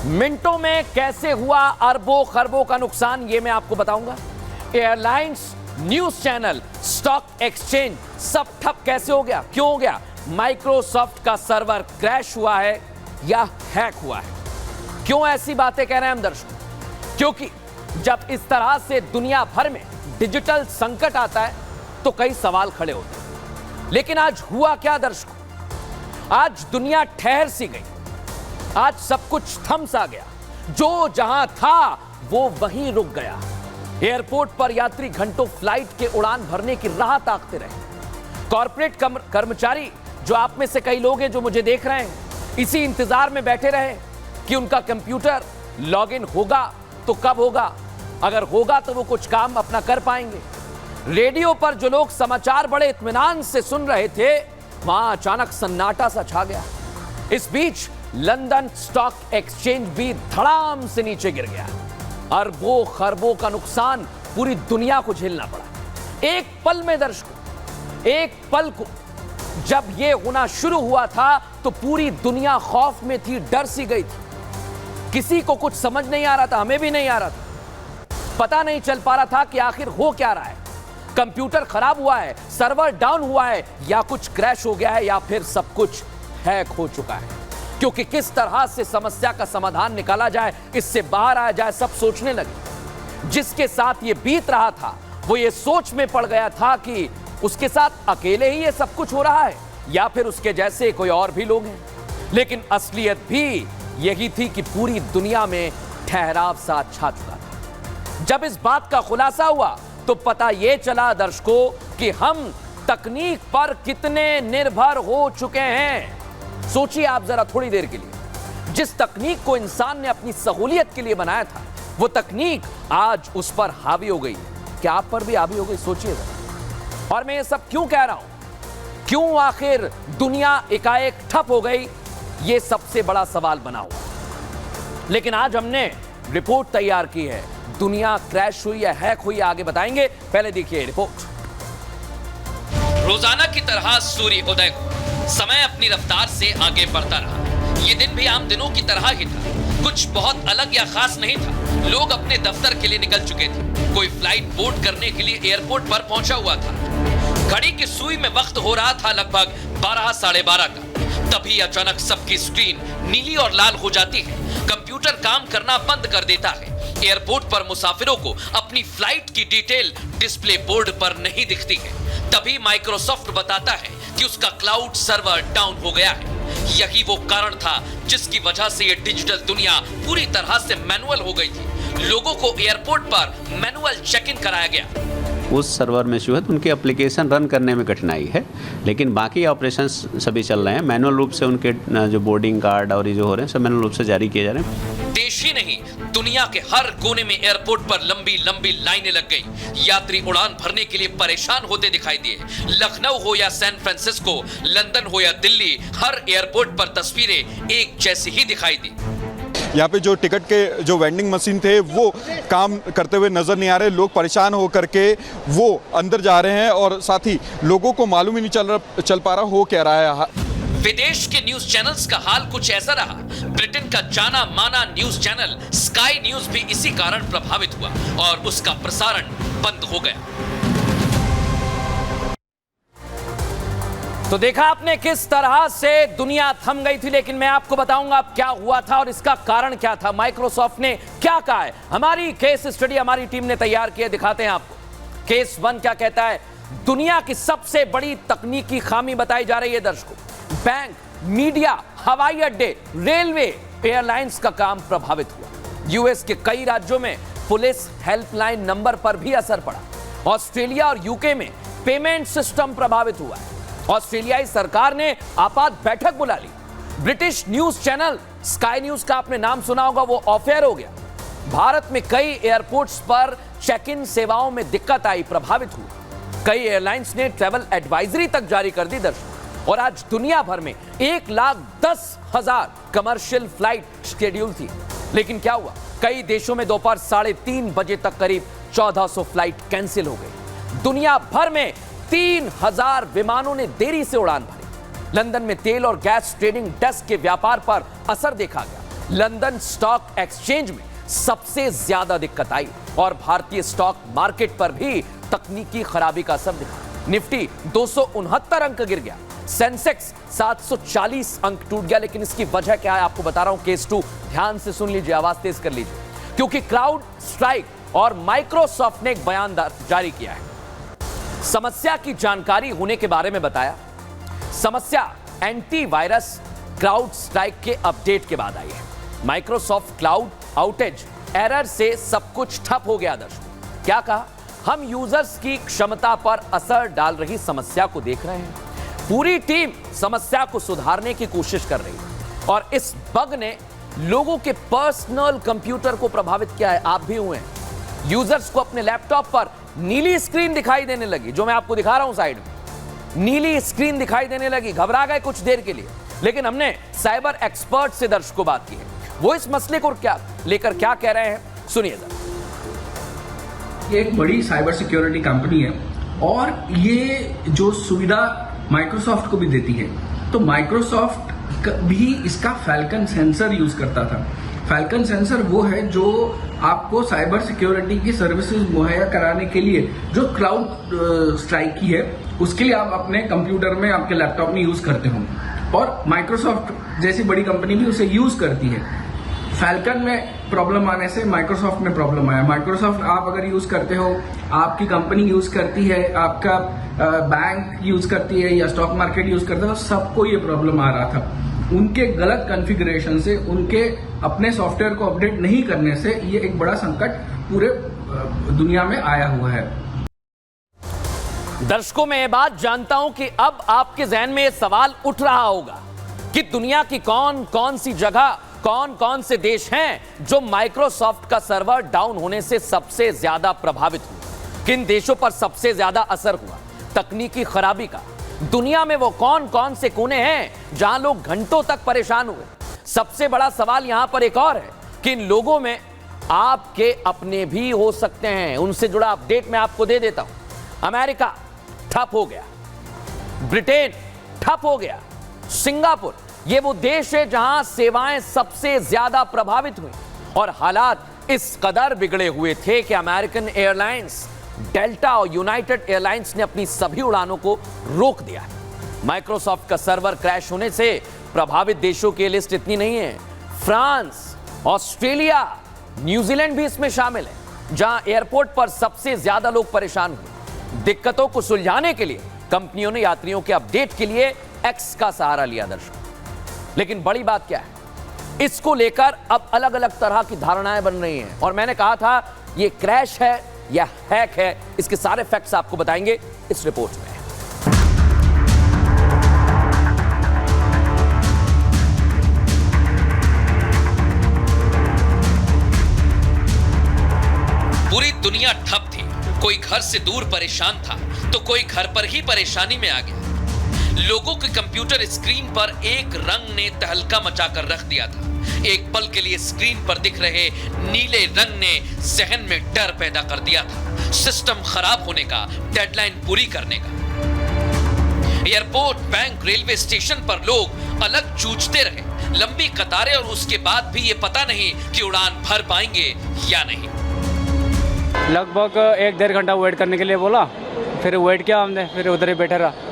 मिनटों में कैसे हुआ अरबों खरबों का नुकसान, ये मैं आपको बताऊंगा। Airlines, news channel, stock exchange सब ठप कैसे हो गया, क्यों हो गया? माइक्रोसॉफ्ट का सर्वर क्रैश हुआ है या हैक हुआ है? क्यों ऐसी बातें कह रहे हैं हम दर्शकों? क्योंकि जब इस तरह से दुनिया भर में डिजिटल संकट आता है तो कई सवाल खड़े होते हैं। लेकिन आज हुआ क्या दर्शकों? आज दुनिया ठहर सी गई, आज सब कुछ थम सा गया। जो जहां था वो वहीं रुक गया। एयरपोर्ट पर यात्री घंटों फ्लाइट के उड़ान भरने की राह ताकते रहे। कॉर्पोरेट कर्मचारी, जो आप में से कई लोग हैं जो मुझे देख रहे हैं, इसी इंतजार में बैठे रहे कि उनका कंप्यूटर लॉगिन होगा तो कब होगा, अगर होगा तो वो कुछ काम अपना कर पाएंगे। रेडियो पर जो लोग समाचार बड़े इत्मीनान से सुन रहे थे, वहां अचानक सन्नाटा सा छा गया। इस बीच लंदन स्टॉक एक्सचेंज भी धड़ाम से नीचे गिर गया। अरबों खरबों का नुकसान पूरी दुनिया को झेलना पड़ा। एक पल में दर्शकों, एक पल को जब यह होना शुरू हुआ था तो पूरी दुनिया खौफ में थी, डर सी गई थी। किसी को कुछ समझ नहीं आ रहा था, हमें भी नहीं आ रहा था। पता नहीं चल पा रहा था कि आखिर हो क्या रहा है। कंप्यूटर खराब हुआ है, सर्वर डाउन हुआ है, या कुछ क्रैश हो गया है, या फिर सब कुछ हैक हो चुका है। क्योंकि किस तरह से समस्या का समाधान निकाला जाए, इससे बाहर आया जाए, सब सोचने लगे। जिसके साथ ये बीत रहा था वो ये सोच में पड़ गया था कि उसके साथ अकेले ही ये सब कुछ हो रहा है या फिर उसके जैसे कोई और भी लोग हैं। लेकिन असलियत भी यही थी कि पूरी दुनिया में ठहराव सा छा चुका था। जब इस बात का खुलासा हुआ तो पता यह चला दर्शकों कि हम तकनीक पर कितने निर्भर हो चुके हैं। सोचिए आप जरा थोड़ी देर के लिए, जिस तकनीक को इंसान ने अपनी सहूलियत के लिए बनाया था, वो तकनीक आज उस पर हावी हो गई। क्या आप पर भी हावी हो गई? सोचिए जरा। और मैं ये सब क्यों कह रहा हूं? क्यों आखिर दुनिया एकाएक ठप हो गई? ये सबसे बड़ा सवाल बना हुआ। लेकिन आज हमने रिपोर्ट तैयार की है। दुनिया क्रैश हुई है, हैक हुई है, आगे बताएंगे। पहले देखिए रिपोर्ट। रोजाना की तरह सूर्य उदय को समय अपनी रफ्तार से आगे बढ़ता रहा। ये दिन भी आम दिनों की तरह ही था, कुछ बहुत अलग या खास नहीं था। लोग अपने दफ्तर के लिए निकल चुके थे, कोई फ्लाइट बोर्ड करने के लिए एयरपोर्ट पर पहुंचा हुआ था। घड़ी की सुई में वक्त हो रहा था लगभग 12 साढ़े 12 का। तभी अचानक सबकी स्क्रीन नीली और लाल हो जाती है, कंप्यूटर काम करना बंद कर देता है। एयरपोर्ट पर मुसाफिरों को अपनी फ्लाइट की डिटेल डिस्प्ले बोर्ड पर नहीं दिखती है। तभी माइक्रोसॉफ्ट बताता है कि उसका क्लाउड सर्वर डाउन हो गया है। यही वो कारण था जिसकी वजह से ये डिजिटल दुनिया पूरी तरह से मैनुअल हो गई थी। लोगों को एयरपोर्ट पर मैनुअल चेक इन कराया गया। उस सर्वर में जो है उनके एप्लीकेशन रन करने में कठिनाई है, लेकिन बाकी ऑपरेशंस सभी चल रहे हैं। मैनुअल रूप से उनके जो बोर्डिंग कार्ड और ये जो हो रहे हैं सब मैनुअल रूप से जारी किए जा रहे हैं। देश ही नहीं, दुनिया के हर कोने में एयरपोर्ट पर लंबी लंबी लाइनें लग गई। यात्री उड़ान भरने के लिए परेशान होते दिखाई दिए। लखनऊ हो या सैन फ्रांसिस्को, लंदन हो या दिल्ली, हर एयरपोर्ट पर तस्वीरें एक जैसी ही दिखाई दी। यहाँ पे जो टिकट के जो वेंडिंग मशीन थे वो काम करते हुए नजर नहीं आ रहे। लोग परेशान होकर के वो अंदर जा रहे हैं और साथ ही लोगों को मालूम ही नहीं चल पा रहा हो क्या रहा है। विदेश के न्यूज चैनल्स का हाल कुछ ऐसा रहा। ब्रिटेन का जाना माना न्यूज चैनल स्काई न्यूज भी इसी कारण प्रभावित हुआ और उसका प्रसारण बंद हो गया। तो देखा आपने किस तरह से दुनिया थम गई थी। लेकिन मैं आपको बताऊंगा अब क्या हुआ था और इसका कारण क्या था। माइक्रोसॉफ्ट ने क्या कहा है, हमारी केस स्टडी हमारी टीम ने तैयार किया, दिखाते हैं आपको। केस 1 क्या कहता है? दुनिया की सबसे बड़ी तकनीकी खामी बताई जा रही है दर्शकों। बैंक, मीडिया, हवाई अड्डे, रेलवे, एयरलाइंस का काम प्रभावित हुआ। यूएस के कई राज्यों में पुलिस हेल्पलाइन नंबर पर भी असर पड़ा। ऑस्ट्रेलिया और यूके में पेमेंट सिस्टम प्रभावित हुआ है। ऑस्ट्रेलियाई सरकार ने आपात बैठक बुला ली। British news channel Sky News का आपने नाम सुना होगा, वो ऑफ एयर हो गया। भारत में कई एयरपोर्ट्स पर चेक इन सेवाओं में दिक्कत आई, प्रभावित हुआ। कई एयरलाइंस ने ट्रैवल एडवाइजरी तक जारी कर दी दर्शकों। और आज दुनिया भर में 1,10,000 कमर्शियल फ्लाइट शेड्यूल थी। लेकिन क्या हुआ? कई देशों में दोपहर 3:30 बजे तक करीब 1400 फ्लाइट कैंसिल हो गई। दुनिया भर में 3,000 विमानों ने देरी से उड़ान भरी। लंदन में तेल और गैस ट्रेडिंग डेस्क के व्यापार पर असर देखा गया। लंदन स्टॉक एक्सचेंज में सबसे ज्यादा दिक्कत आई और भारतीय स्टॉक मार्केट पर भी तकनीकी खराबी का असर दिखा। निफ्टी 269 अंक गिर गया, सेंसेक्स 740 अंक टूट गया। लेकिन इसकी वजह क्या है आपको बता रहा हूं। केस 2 ध्यान से सुन लीजिए, आवाज तेज कर लीजिए, क्योंकि क्राउड स्ट्राइक और माइक्रोसॉफ्ट ने एक बयान जारी किया है। समस्या की जानकारी होने के बारे में बताया। समस्या एंटीवायरस क्राउड स्ट्राइक के अपडेट के बाद आई है। माइक्रोसॉफ्ट क्लाउड आउटेज एरर से सब कुछ ठप हो गया। दर्शकों क्या कहा, हम यूजर्स की क्षमता पर असर डाल रही समस्या को देख रहे हैं। पूरी टीम समस्या को सुधारने की कोशिश कर रही है और इस बग ने लोगों के पर्सनल कंप्यूटर को प्रभावित किया है। आप भी हुए हैं। यूजर्स को अपने लैपटॉप पर नीली स्क्रीन दिखाई देने लगी, जो मैं आपको दिखा रहा हूं साइड में। नीली स्क्रीन दिखाई देने लगी, घबरा गए कुछ देर के लिए। लेकिन हमने साइबर एक्सपर्ट से दर्शकों बात की है, वो इस मसले को लेकर क्या कह रहे हैं, सुनिए जरा। ये एक बड़ी साइबर सिक्योरिटी कंपनी है और ये जो सुविधा माइक्रोसॉफ्ट को भी देती है, तो माइक्रोसॉफ्ट भी इसका फैल्कन सेंसर यूज करता था। फैल्कन सेंसर वो है जो आपको साइबर सिक्योरिटी की सर्विसेज मुहैया कराने के लिए, जो क्लाउड स्ट्राइक की है, उसके लिए आप अपने कंप्यूटर में, आपके लैपटॉप में यूज करते हो और माइक्रोसॉफ्ट जैसी बड़ी कंपनी भी उसे यूज करती है। फैल्कन में प्रॉब्लम आने से माइक्रोसॉफ्ट में प्रॉब्लम आया। माइक्रोसॉफ्ट आप अगर यूज करते हो, आपकी कंपनी यूज करती है, आपका बैंक यूज करती है या स्टॉक मार्केट यूज करता है, सबको ये प्रॉब्लम आ रहा था। उनके गलत कॉन्फ़िगरेशन से, उनके अपने सॉफ्टवेयर को अपडेट नहीं करने से ये एक बड़ा संकट पूरे दुनिया में आया हुआ है। दर्शकों मैं ये बात जानता हूं कि अब आपके जहन में ये सवाल उठ रहा होगा कि दुनिया की कौन कौन सी जगह, कौन कौन से देश हैं जो माइक्रोसॉफ्ट का सर्वर डाउन होने से सबसे ज्यादा प्रभावित हुए, किन देशों पर सबसे ज्यादा असर हुआ तकनीकी खराबी का। दुनिया में वो कौन कौन से कोने हैं जहां लोग घंटों तक परेशान हुए। सबसे बड़ा सवाल यहां पर एक और है कि इन लोगों में आपके अपने भी हो सकते हैं। उनसे जुड़ा अपडेट मैं आपको दे देता हूं। अमेरिका ठप हो गया, ब्रिटेन ठप हो गया, सिंगापुर, ये वो देश है जहां सेवाएं सबसे ज्यादा प्रभावित हुई और हालात इस कदर बिगड़े हुए थे कि अमेरिकन एयरलाइंस, डेल्टा और यूनाइटेड एयरलाइंस ने अपनी सभी उड़ानों को रोक दिया। माइक्रोसॉफ्ट का सर्वर क्रैश होने से प्रभावित देशों की लिस्ट इतनी नहीं है। फ्रांस, ऑस्ट्रेलिया, न्यूजीलैंड भी इसमें शामिल है, जहां एयरपोर्ट पर सबसे ज्यादा लोग परेशान हुए। दिक्कतों को सुलझाने के लिए कंपनियों ने यात्रियों के अपडेट के लिए एक्स का सहारा लिया। दर्शकों लेकिन बड़ी बात क्या है, इसको लेकर अब अलग अलग तरह की धारणाएं बन रही हैं और मैंने कहा था ये क्रैश है या हैक है, इसके सारे फैक्ट्स आपको बताएंगे इस रिपोर्ट में। पूरी दुनिया ठप थी, कोई घर से दूर परेशान था तो कोई घर पर ही परेशानी में आ गया। लोगों के कंप्यूटर स्क्रीन पर एक रंग ने तहलका मचाकर रख दिया था। एक पल के लिए स्क्रीन पर दिख रहे नीले रंग ने जहन में डर पैदा कर दिया था, सिस्टम खराब होने का, डेडलाइन पूरी करने का। एयरपोर्ट, बैंक, रेलवे स्टेशन पर लोग अलग जूझते रहे, लंबी कतारें, और उसके बाद भी ये पता नहीं कि उड़ान भर पाएंगे या नहीं। लगभग 1-1.5 घंटा वेट करने के लिए बोला, फिर वेट किया हमने, फिर उधर ही बैठे रहा।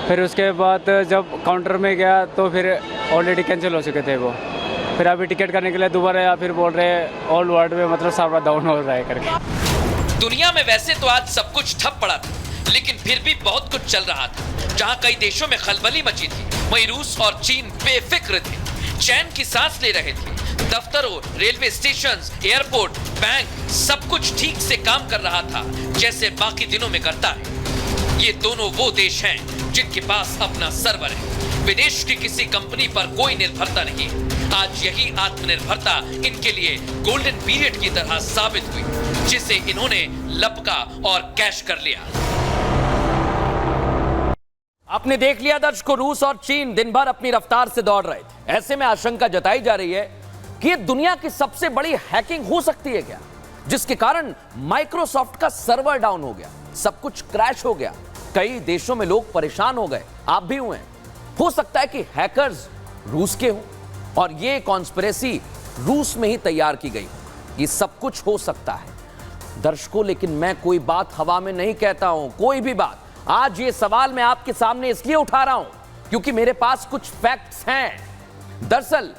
फिर उसके बाद जब काउंटर में गया तो फिर ऑलरेडी कैंसिल हो चुके थे वो। फिर अभी टिकट करने के लिए दोबारा या फिर बोल रहे ऑल वर्ल्ड में मतलब सर्वर डाउन हो रहा है करके। दुनिया में वैसे तो आज सब कुछ ठप पड़ा था, लेकिन फिर भी बहुत कुछ चल रहा था। जहां कई देशों में खलबली मची थी, वहीं रूस और चीन बेफिक्र थे, चैन की सांस ले रहे थे। दफ्तरों, रेलवे स्टेशन, एयरपोर्ट, बैंक, सब कुछ ठीक से काम कर रहा था जैसे बाकी दिनों में करता है। ये दोनों वो देश हैं जिनके पास अपना सर्वर है, विदेश की किसी कंपनी पर कोई निर्भरता नहीं। आज यही आत्मनिर्भरता इनके लिए गोल्डन पीरियड की तरह साबित हुई, जिसे इन्होंने लपका और कैश कर लिया। आपने देख लिया दर्शकों, रूस और चीन दिन भर अपनी रफ्तार से दौड़ रहे थे। ऐसे में आशंका जताई जा रही है कि ये दुनिया की सबसे बड़ी हैकिंग हो सकती है क्या, जिसके कारण माइक्रोसॉफ्ट का सर्वर डाउन हो गया, सब कुछ क्रैश हो गया, कई देशों में लोग परेशान हो गए, आप भी हुए। हो सकता है कि हैकर्स रूस के हों और ये कॉन्स्पिरेसी रूस में ही तैयार की गई हो। ये सब कुछ हो सकता है दर्शकों, लेकिन मैं कोई बात हवा में नहीं कहता हूं, कोई भी बात। आज ये सवाल मैं आपके सामने इसलिए उठा रहा हूं क्योंकि मेरे पास कुछ फैक्ट्स हैं। दरअसल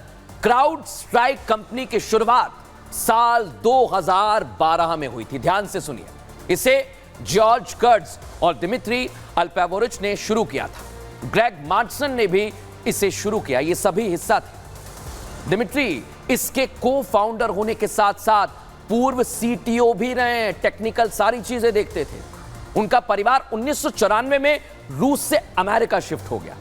क्राउड स्ट्राइक कंपनी की शुरुआत साल 2012 में हुई थी। ध्यान से सुनिए, इसे जॉर्ज कर्ट्ज और दिमित्री अल्पेवोरिच ने शुरू किया था। ग्रेग मार्टसन ने भी इसे शुरू किया। ये सभी हिस्सा थे। दिमित्री इसके को फाउंडर होने के साथ साथ पूर्व सीटीओ भी रहे हैं, टेक्निकल सारी चीजें देखते थे। उनका परिवार 1994 में रूस से अमेरिका शिफ्ट हो गया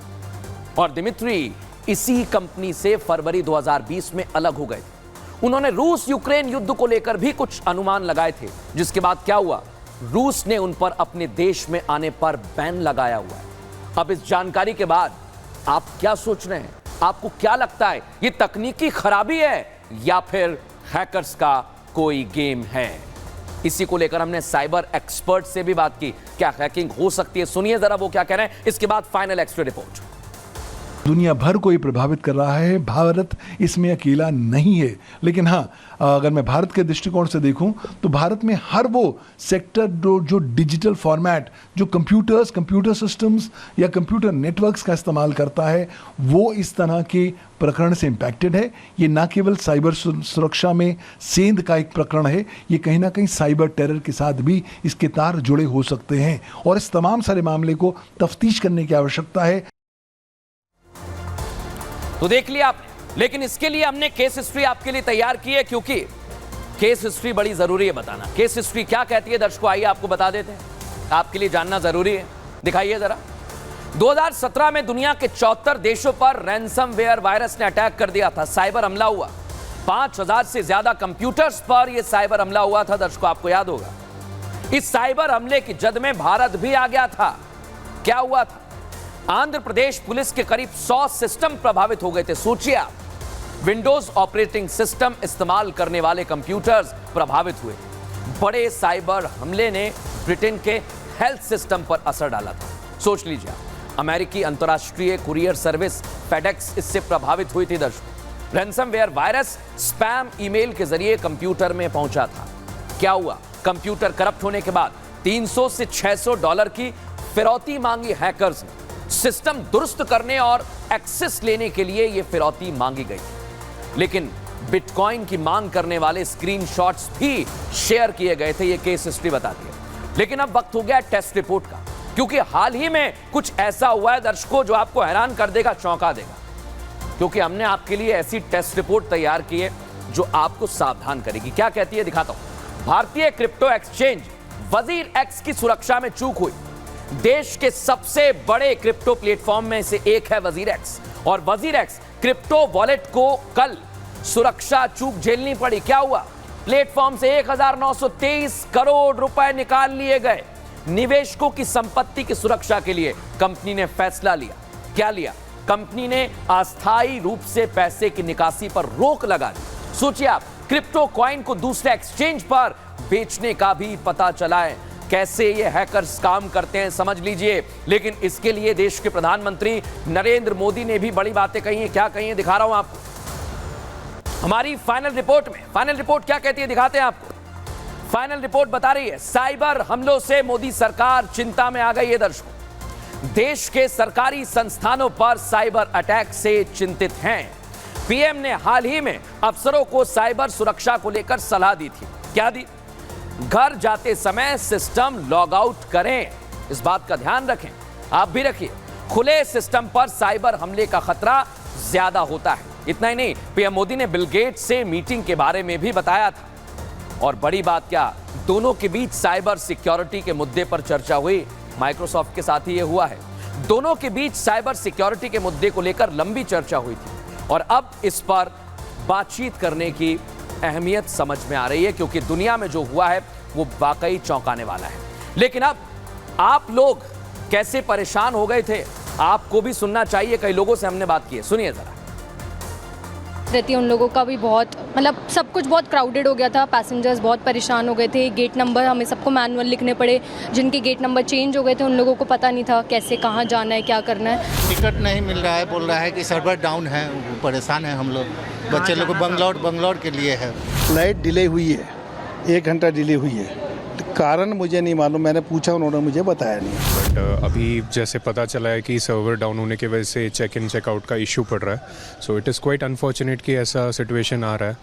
और दिमित्री इसी कंपनी से फरवरी 2020 में अलग हो गए थे। उन्होंने रूस यूक्रेन युद्ध को लेकर भी कुछ अनुमान लगाए थे, जिसके बाद क्या हुआ, रूस ने उन पर अपने देश में आने पर बैन लगाया हुआ है। अब इस जानकारी के बाद आप क्या सोच रहे हैं? आपको क्या लगता है, ये तकनीकी खराबी है या फिर हैकर्स का कोई गेम है? इसी को लेकर हमने साइबर एक्सपर्ट से भी बात की। क्या हैकिंग हो सकती है? सुनिए जरा वो क्या कह रहे हैं। इसके बाद फाइनल एक्सट्रा रिपोर्ट। दुनिया भर को ये प्रभावित कर रहा है, भारत इसमें अकेला नहीं है। लेकिन हाँ, अगर मैं भारत के दृष्टिकोण से देखूं तो भारत में हर वो सेक्टर जो डिजिटल फॉर्मेट, जो कंप्यूटर सिस्टम्स या कंप्यूटर नेटवर्क्स का इस्तेमाल करता है, वो इस तरह के प्रकरण से इम्पैक्टेड है। ये ना केवल साइबर सुरक्षा में सेंध का एक प्रकरण है, ये कहीं ना कहीं साइबर टेरर के साथ भी इसके तार जुड़े हो सकते हैं और इस तमाम सारे मामले को तफ्तीश करने की आवश्यकता है। तो देख लिया आपने, लेकिन इसके लिए हमने केस हिस्ट्री आपके लिए तैयार की है, क्योंकि केस हिस्ट्री बड़ी जरूरी है बताना। केस हिस्ट्री क्या कहती है दर्शकों, आइए आपको बता देते हैं, आपके लिए जानना जरूरी है। दिखाइए जरा। 2017 में दुनिया के 74 देशों पर रैंसमवेयर वायरस ने अटैक कर दिया था, साइबर हमला हुआ। 5000 से ज्यादा कंप्यूटर्स पर यह साइबर हमला हुआ था दर्शकों, आपको याद होगा। इस साइबर हमले की जद में भारत भी आ गया था। क्या हुआ था? आंध्र प्रदेश पुलिस के करीब 100 सिस्टम प्रभावित हो गए थे। सोचिए आप, विंडोज ऑपरेटिंग सिस्टम इस्तेमाल करने वाले कंप्यूटर्स प्रभावित हुए। बड़े साइबर हमले ने ब्रिटेन के हेल्थ सिस्टम पर असर डाला था। सोच लीजिए, अमेरिकी अंतर्राष्ट्रीय कुरियर सर्विस फेडेक्स इससे प्रभावित हुई थी दर्शकों। रैंसमवेयर वायरस स्पैम ईमेल के जरिए कंप्यूटर में पहुंचा था। क्या हुआ? कंप्यूटर करप्ट होने के बाद $300 से $600 की फिरौती मांगी हैकर्स ने। सिस्टम दुरुस्त करने और एक्सेस लेने के लिए यह फिरौती मांगी गई, लेकिन बिटकॉइन की मांग करने वाले स्क्रीनशॉट्स भी शेयर किए गए थे। यह केस हिस्ट्री बताती है। लेकिन अब वक्त हो गया टेस्ट रिपोर्ट का, क्योंकि हाल ही में कुछ ऐसा हुआ है दर्शकों जो आपको हैरान कर देगा, चौंका देगा। क्योंकि हमने आपके लिए ऐसी टेस्ट रिपोर्ट तैयार की है जो आपको सावधान करेगी। क्या कहती है, दिखाता हूं। भारतीय क्रिप्टो एक्सचेंज वजीर एक्स की सुरक्षा में चूक हुई। देश के सबसे बड़े क्रिप्टो प्लेटफॉर्म में से एक है वजीर एक्स, और वजीर एक्स क्रिप्टो वॉलेट को कल सुरक्षा चूक झेलनी पड़ी। क्या हुआ? प्लेटफॉर्म से 1923 करोड़ रुपए निकाल लिए गए। निवेशकों की संपत्ति की सुरक्षा के लिए कंपनी ने फैसला लिया। क्या लिया? कंपनी ने अस्थायी रूप से पैसे की निकासी पर रोक लगा दी। सोचिए आप, क्रिप्टो कॉइन को दूसरे एक्सचेंज पर बेचने का भी पता चला है। कैसे ये हैकर्स काम करते हैं समझ लीजिए। लेकिन इसके लिए देश के प्रधानमंत्री नरेंद्र मोदी ने भी बड़ी बातें कही हैं। क्या कही हैं, दिखा रहा हूं आपको हमारी फाइनल रिपोर्ट में। फाइनल रिपोर्ट क्या कहती है, दिखाते हैं आपको। फाइनल रिपोर्ट बता रही है, साइबर हमलों से मोदी सरकार चिंता में आ गई है दर्शकों। देश के सरकारी संस्थानों पर साइबर अटैक से चिंतित हैं। पीएम ने हाल ही में अफसरों को साइबर सुरक्षा को लेकर सलाह दी थी। क्या दी? घर जाते समय सिस्टम लॉग आउट करें, इस बात का ध्यान रखें, आप भी रखिए। खुले सिस्टम पर साइबर हमले का खतरा ज्यादा होता है। इतना ही नहीं, पीएम मोदी ने बिल गेट्स से मीटिंग के बारे में भी बताया था। और बड़ी बात क्या, दोनों के बीच साइबर सिक्योरिटी के मुद्दे पर चर्चा हुई। माइक्रोसॉफ्ट के साथ ही यह हुआ है। दोनों के बीच साइबर सिक्योरिटी के मुद्दे को लेकर लंबी चर्चा हुई थी और अब इस पर बातचीत करने की अहमियत समझ में आ रही है, क्योंकि दुनिया में जो हुआ है वो वाकई चौंकाने वाला है। लेकिन अब आप लोग कैसे परेशान हो गए थे, आपको भी सुनना चाहिए। कई लोगों से हमने बात की है, सुनिए जरा। रहती है उन लोगों का भी बहुत, मतलब सब कुछ बहुत क्राउडेड हो गया था, पैसेंजर्स बहुत परेशान हो गए थे। गेट नंबर हमें सबको मैनुअल लिखने पड़े, जिनके गेट नंबर चेंज हो गए थे उन लोगों को पता नहीं था कैसे कहाँ जाना है, क्या करना है। टिकट नहीं मिल रहा है, बोल रहा है कि सर्वर डाउन है, परेशान है हम लोग, बच्चे लोग को बंगलौर के लिए है। फ्लाइट डिले हुई है, 1 घंटा डिले हुई है, कारण मुझे नहीं मालूम, मैंने पूछा उन्होंने मुझे बताया नहीं। बट अभी जैसे पता चला है कि सर्वर डाउन होने की वजह से चेक इन चेकआउट का इशू पड़ रहा है, so it is quite unfortunate कि ऐसा सिचुएशन आ रहा है।